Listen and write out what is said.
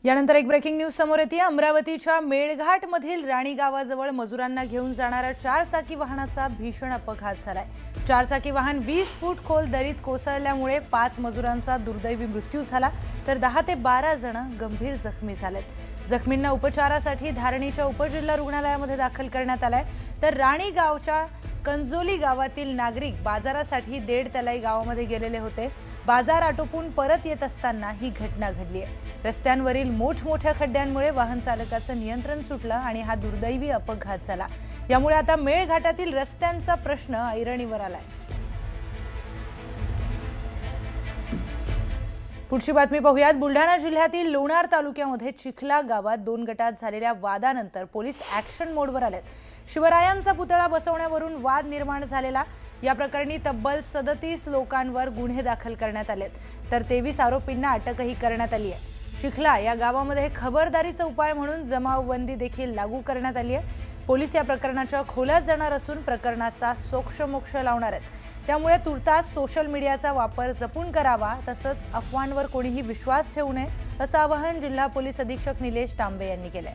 यानंतर एक breaking news समोर येते। अमरावतीच्या मेळघाटमधील राणी गावाजवळ मजुरांना घेऊन जाणाऱ्या 4 चाकी वाहनाचा भीषण अपघात झालाय। 4 चाकी वाहन 20 फूट खोल दरीत कोसळल्यामुळे 5 मजुरांचा दुर्दैवी मृत्यू झाला, तर 10 ते 12 जण गंभीर जखमी झालेत। जखमींना उपचारासाठी धारणीच्या उपजिल्हा रुग्णालयामध्ये दाखल करण्यात आलंय, तर राणी गावच्या कंजोली गावातील नागरिक बाजारासाठी देडतलाई गावामध्ये गेलेले होते। बाजार आटोपून परत येत असताना ही घटना घडली आहे। रस्त्यांवरील मोठमोठ्या खड्ड्यांमुळे वाहन चालकाचं नियंत्रण सुटलं आणि हा दुर्दैवी अपघात झाला। यामुळे आता मेळघाटातील रस्त्यांचा प्रश्न ऐरणीवर आलाय। पुढची बातमी पाहूयात। बुलढाणा जिल्ह्यातील लोणार तालुक्यामध्ये चिखला गावात 2 गटात झालेल्या वादानंतर पोलीस ॲक्शन मोडवर आलेत। शिवरायांचा पुतळा बसवण्यावरून वाद निर्माण झालेला। या प्रकरणी तब्बल 37 लोकांवर गुन्हे दाखल करण्यात आलेत, तर 23 आरोपींना अटकही करण्यात आली आहे। चिखला या गावामध्ये खबरदारीचा उपाय म्हणून जमावबंदी देखील लागू करण्यात आली आहे। पोलीस या प्रकरणाच्या खोलात जाणार असून प्रकरणाचा सोक्षमोक्ष लावणार आहेत। त्यामुळे तुर्तास सोशल मीडियाचा वापर जपून करावा, तसंच अफवांवर कोणीही विश्वास ठेवू नये, असं आवाहन जिल्हा पोलीस अधीक्षक निलेश तांबे यांनी केलंय।